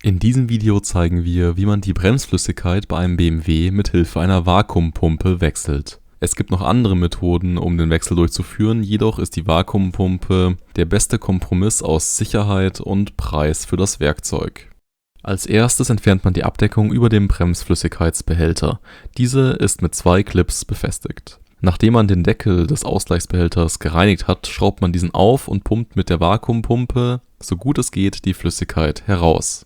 In diesem Video zeigen wir, wie man die Bremsflüssigkeit bei einem BMW mit Hilfe einer Vakuumpumpe wechselt. Es gibt noch andere Methoden, um den Wechsel durchzuführen, jedoch ist die Vakuumpumpe der beste Kompromiss aus Sicherheit und Preis für das Werkzeug. Als erstes entfernt man die Abdeckung über dem Bremsflüssigkeitsbehälter. Diese ist mit 2 Clips befestigt. Nachdem man den Deckel des Ausgleichsbehälters gereinigt hat, schraubt man diesen auf und pumpt mit der Vakuumpumpe, so gut es geht, die Flüssigkeit heraus.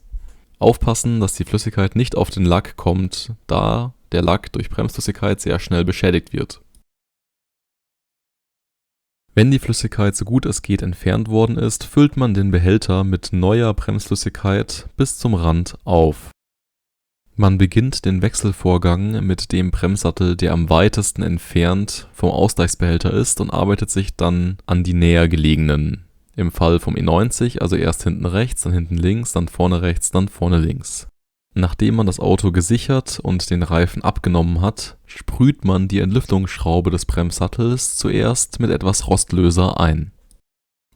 Aufpassen, dass die Flüssigkeit nicht auf den Lack kommt, da der Lack durch Bremsflüssigkeit sehr schnell beschädigt wird. Wenn die Flüssigkeit so gut es geht entfernt worden ist, füllt man den Behälter mit neuer Bremsflüssigkeit bis zum Rand auf. Man beginnt den Wechselvorgang mit dem Bremssattel, der am weitesten entfernt vom Ausgleichsbehälter ist, und arbeitet sich dann an die näher gelegenen. Im Fall vom E90, also erst hinten rechts, dann hinten links, dann vorne rechts, dann vorne links. Nachdem man das Auto gesichert und den Reifen abgenommen hat, sprüht man die Entlüftungsschraube des Bremssattels zuerst mit etwas Rostlöser ein.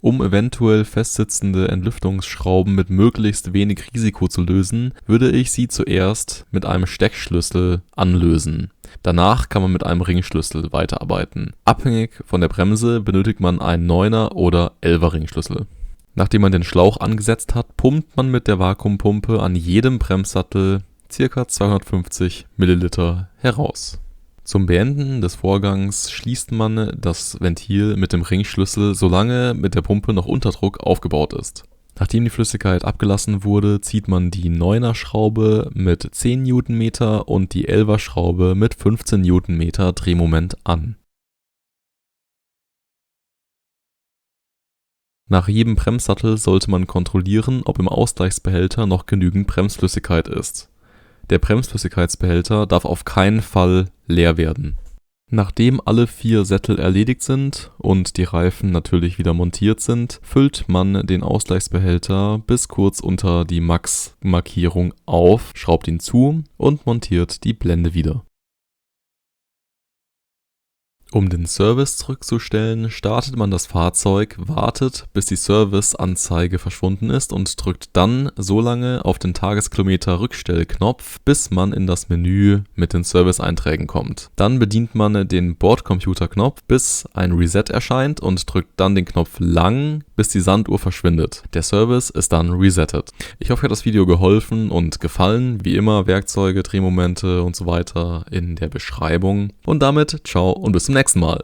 Um eventuell festsitzende Entlüftungsschrauben mit möglichst wenig Risiko zu lösen, würde ich sie zuerst mit einem Steckschlüssel anlösen. Danach kann man mit einem Ringschlüssel weiterarbeiten. Abhängig von der Bremse benötigt man einen 9er oder 11er Ringschlüssel. Nachdem man den Schlauch angesetzt hat, pumpt man mit der Vakuumpumpe an jedem Bremssattel ca. 250 ml heraus. Zum Beenden des Vorgangs schließt man das Ventil mit dem Ringschlüssel, solange mit der Pumpe noch Unterdruck aufgebaut ist. Nachdem die Flüssigkeit abgelassen wurde, zieht man die 9er Schraube mit 10 Newtonmeter und die 11er Schraube mit 15 Newtonmeter Drehmoment an. Nach jedem Bremssattel sollte man kontrollieren, ob im Ausgleichsbehälter noch genügend Bremsflüssigkeit ist. Der Bremsflüssigkeitsbehälter darf auf keinen Fall leer werden. Nachdem alle 4 Sättel erledigt sind und die Reifen natürlich wieder montiert sind, füllt man den Ausgleichsbehälter bis kurz unter die Max-Markierung auf, schraubt ihn zu und montiert die Blende wieder. Um den Service zurückzustellen, startet man das Fahrzeug, wartet, bis die Serviceanzeige verschwunden ist und drückt dann so lange auf den Tageskilometer-Rückstellknopf, bis man in das Menü mit den Serviceeinträgen kommt. Dann bedient man den Bordcomputerknopf, bis ein Reset erscheint, und drückt dann den Knopf lang, bis die Sanduhr verschwindet. Der Service ist dann resettet. Ich hoffe, euch hat das Video geholfen und gefallen. Wie immer, Werkzeuge, Drehmomente und so weiter in der Beschreibung. Und damit ciao und bis zum nächsten Mal.